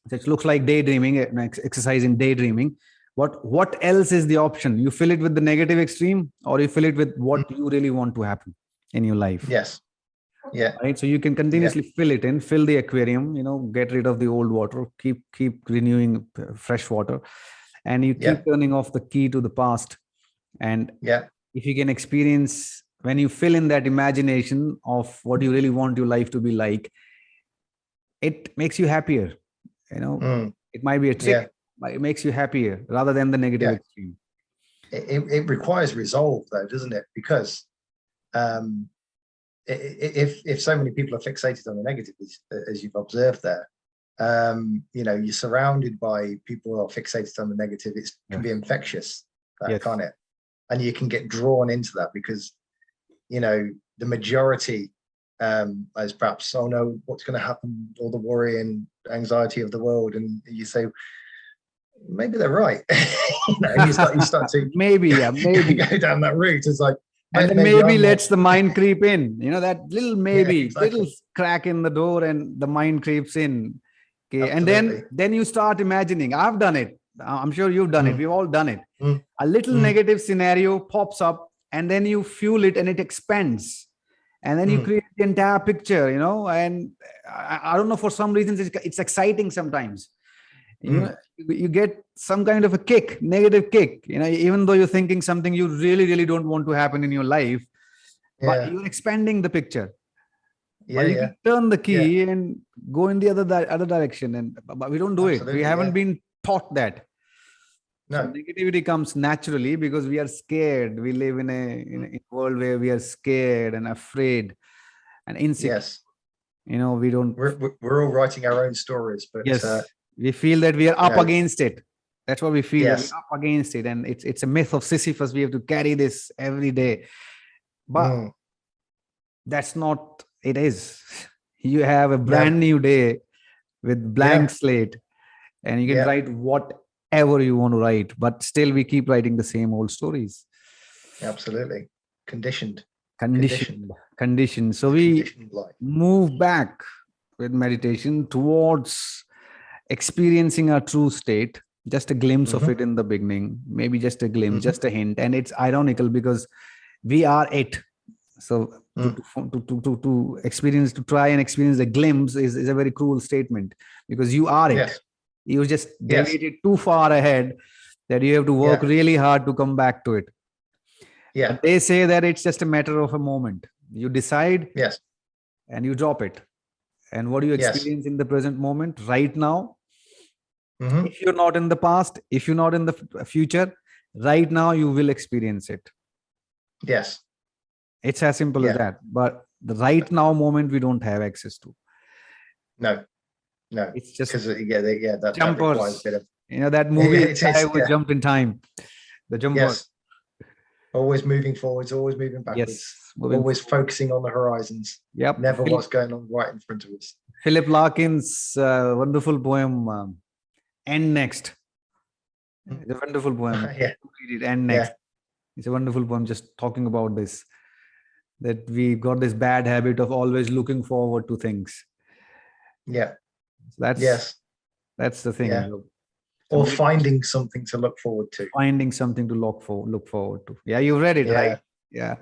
So it looks like daydreaming, an exercise in daydreaming. What else is the option? You fill it with the negative extreme, or you fill it with what you really want to happen in your life. Yes. Yeah. Right. So you can continuously fill it in, fill the aquarium, get rid of the old water, keep renewing fresh water, and you keep turning off the key to the past. And if you can experience, when you fill in that imagination of what you really want your life to be like, it makes you happier. It might be a trick. It makes you happier rather than the negative extreme. It requires resolve, though, doesn't it? Because if so many people are fixated on the negative, as you've observed there, you're surrounded by people who are fixated on the negative. It can be infectious, can't it? And you can get drawn into that because, the majority as perhaps, oh no, what's going to happen? All the worry and anxiety of the world, and you say, maybe they're right. You start to maybe go down that route. It's like, and then maybe lets the mind creep in. That little maybe, little crack in the door, and the mind creeps in. Okay, absolutely. And then you start imagining. I've done it. I'm sure you've done it. We've all done it. A little negative scenario pops up, and then you fuel it, and it expands. And then you create the entire picture. And I don't know, for some reasons it's exciting sometimes. You get some kind of a kick, negative kick, even though you're thinking something you really, really don't want to happen in your life, but you're expanding the picture. But you can turn the key and go in the other direction, but we don't do it. We haven't been taught that. No. So negativity comes naturally because we are scared. We live in a world where we are scared and afraid and insecure. Yes. We don't. We're all writing our own stories, but we feel that we are up against it. That's what we feel. We're up against it, and it's a myth of Sisyphus. We have to carry this every day, but that's not. It is. You have a brand new day with blank slate, and you can write whatever you want to write. But still, we keep writing the same old stories. Absolutely, conditioned. So we move back with meditation towards experiencing our true state, just a glimpse of it in the beginning, maybe just a glimpse, just a hint. And it's ironical because we are it. So to experience, to try and experience a glimpse is a very cruel statement, because you are it. You just deviated too far ahead that you have to work really hard to come back to it. But they say that it's just a matter of a moment. You decide and you drop it. And what do you experience in the present moment right now? If you're not in the past, if you're not in the future, right now you will experience it. Yes. It's as simple as that. But the right now moment we don't have access to. No. no, It's just because that jumpers. requires a bit of That movie it guy is, who jumped in time. The jumper. yes, always moving forwards, always moving backwards, Yes, moving always forward. focusing on the horizons. Yep. Never what's going on right in front of us. Philip Larkin's wonderful poem, End Next. It's a wonderful poem. Yeah. Read it, End Next. Yeah. It's a wonderful poem just talking about this, that we got this bad habit of always looking forward to things. Yeah. So that's the thing. Yeah. So Or finding something to look forward to. Finding something to look forward to. Yeah, you read it, right? Yeah.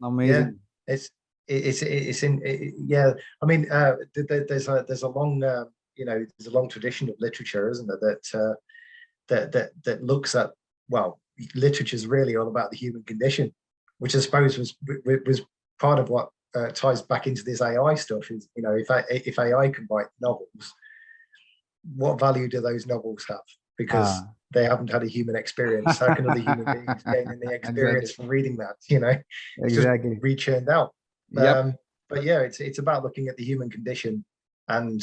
Amazing. Yeah. It's in yeah. I mean, there's a long there's a long tradition of literature, isn't there, that looks at, well, literature is really all about the human condition, which I suppose was part of what ties back into this AI stuff. Is, if AI can write novels, what value do those novels have? Because they haven't had a human experience. How can other human beings gain any experience from reading that? It's Exactly. just re-churned out. Yep. But yeah, it's about looking at the human condition, and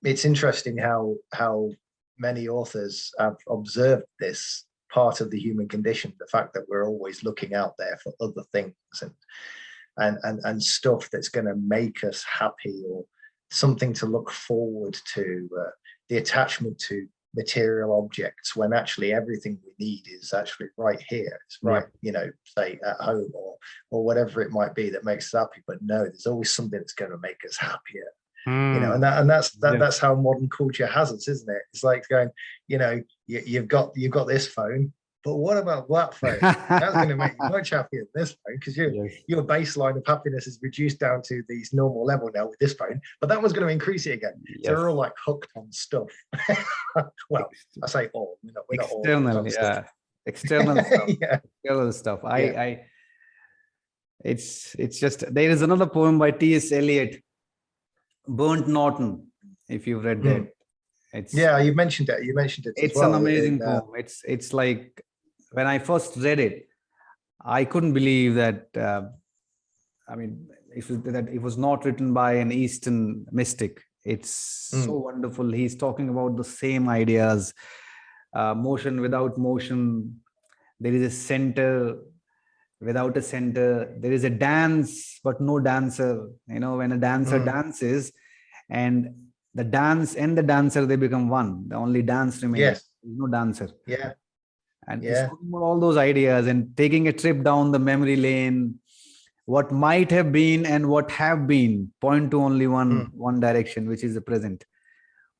it's interesting how many authors have observed this part of the human condition, the fact that we're always looking out there for other things and stuff that's going to make us happy, or something to look forward to, the attachment to material objects, when actually everything we need is actually right here. It's right, say at home or whatever it might be that makes us happy. But no, there's always something that's going to make us happier. And that's how modern culture has us, isn't it? It's like going, you've got this phone, but what about that phone? That's going to make you much happier than this phone, because your baseline of happiness is reduced down to this normal level now with this phone, but that one's going to increase it again. So we're all like hooked on stuff. Well, I say all, we're not external, all stuff. External stuff. External stuff. It's just, there is another poem by T.S. Eliot, Burnt Norton, if you've read that. You mentioned it. It's an amazing poem. It's like, when I first read it, I couldn't believe that. It was not written by an Eastern mystic. It's so wonderful. He's talking about the same ideas, motion without motion. There is a center without a center. There is a dance, but no dancer. When a dancer dances, and the dance and the dancer, they become one. The only dance remains. Yes. There's no dancer. Yeah. And he's talking about all those ideas and taking a trip down the memory lane. What might have been and what have been point to only one direction, which is the present.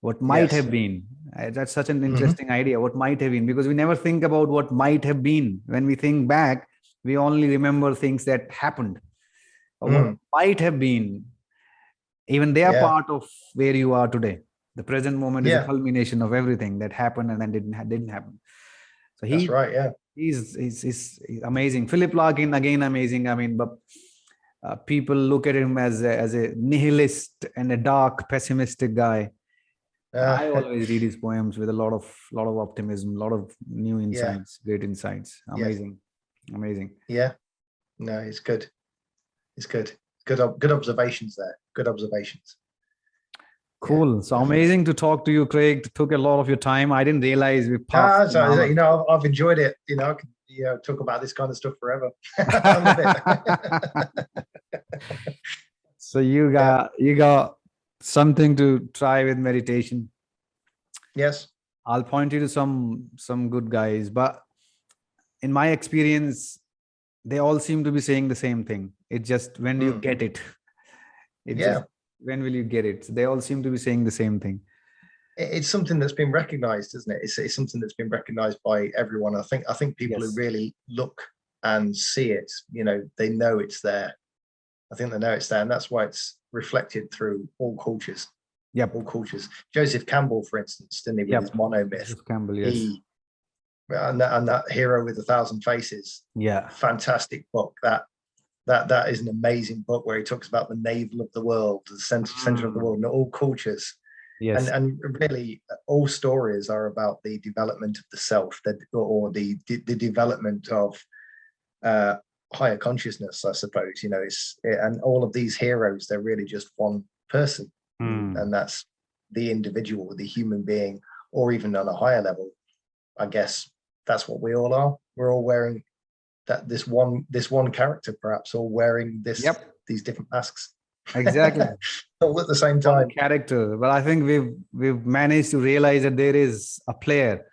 What might have been. That's such an interesting idea. What might have been, because we never think about what might have been. When we think back, we only remember things that happened. Or what might have been. Even they are part of where you are today. The present moment is a culmination of everything that happened and then didn't happen. So that's right. Yeah, he's amazing. Philip Larkin, again, amazing. But people look at him as a nihilist and a dark, pessimistic guy. I always read his poems with a lot of optimism, a lot of new insights, great insights. Amazing. Yeah, no, it's good. Good observations there. Good observations. Cool. So amazing to talk to you, Craig. It took a lot of your time. I didn't realize we passed. I've enjoyed it. I can talk about this kind of stuff forever. I love it. So you got something to try with meditation. Yes. I'll point you to some good guys, but in my experience, they all seem to be saying the same thing. It's just, when do you get it? When will you get it? So they all seem to be saying the same thing. It's something that's been recognized, isn't it? It's something that's been recognized by everyone. I think people who really look and see it, they know it's there. I think they know it's there, and that's why it's reflected through all cultures. All cultures. Joseph Campbell, for instance, didn't he, with his monomyth? Joseph Campbell, yes. And that Hero with 1,000 Faces. Yeah. Fantastic book. That is an amazing book, where he talks about the navel of the world, the center of the world, and all cultures. Yes. And really, all stories are about the development of the self, or the development of higher consciousness, I suppose. And all of these heroes, they're really just one person. and that's the individual, the human being, or even on a higher level. I guess that's what we all are. We're all wearing that this one character, perhaps, all wearing these different masks. Exactly. All at the same time. One character. But I think we've managed to realize that there is a player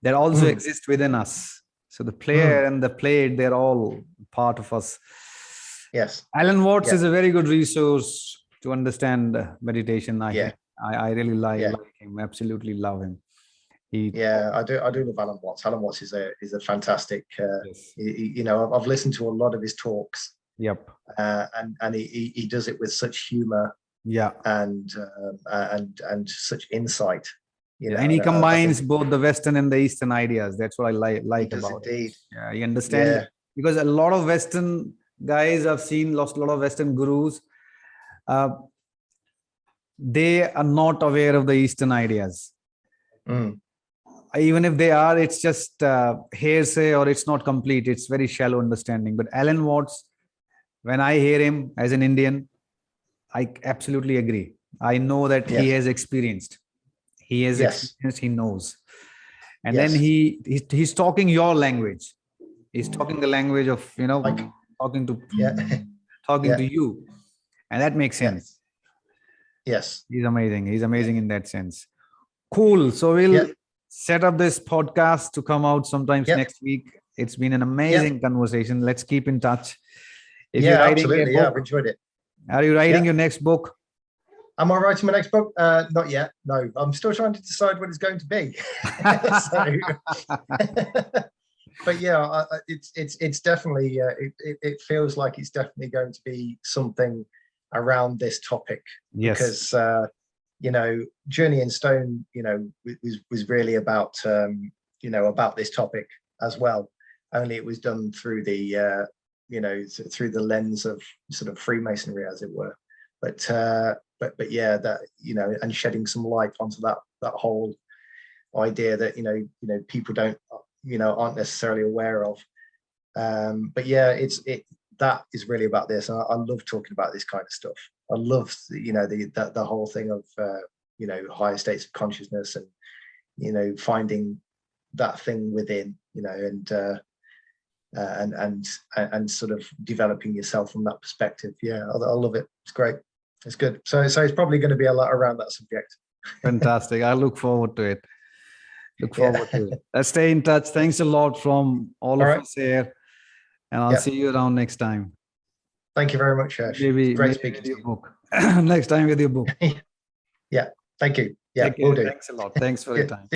that also exists within us. So the player and the played, they're all part of us. Yes. Alan Watts is a very good resource to understand meditation. I think I really like him. Absolutely love him. I do love Alan Watts. Alan Watts is a fantastic. You know, I've listened to a lot of his talks. Yep. And he does it with such humor. Yeah. And such insight. You know, and he combines both the Western and the Eastern ideas. That's what I like about it. Yeah, you understand because a lot of Western guys I've seen, lost a lot of Western gurus. They are not aware of the Eastern ideas. Even if they are, it's just hearsay or it's not complete. It's very shallow understanding. But Alan Watts, when I hear him as an Indian, I absolutely agree. I know that he has experienced. He has experienced, he knows. And then he's talking your language. He's talking the language of, you know, talking to you. And that makes sense. Yes. He's amazing. He's amazing in that sense. Cool. So we'll set up this podcast to come out sometimes next week. It's been an amazing conversation. Let's keep in touch. If you're writing absolutely. I've enjoyed it. Are you writing your next book? Am I writing my next book? Not yet. No, I'm still trying to decide what it's going to be. But yeah, it's definitely it feels like it's definitely going to be something around this topic. Because you know, Journey in Stone, you know, was really about you know, about this topic as well. Only it was done through the you know, through the lens of sort of Freemasonry, as it were. But yeah, that, you know, and shedding some light onto that whole idea that, you know, people don't, you know, aren't necessarily aware of. But yeah, that is really about this. And I love talking about this kind of stuff. I love, you know, the whole thing of, you know, higher states of consciousness and, you know, finding that thing within, you know, and sort of developing yourself from that perspective. Yeah, I love it. It's great. It's good. So it's probably going to be a lot around that subject. Fantastic. I look forward to it. Look forward to it. Let's stay in touch. Thanks a lot from all of us here. And I'll see you around next time. Thank you very much, Harsh. Great speaking to you. Book. Next time with your book. Yeah. Thank you. Yeah, we'll do. Thanks a lot. Thanks for your time.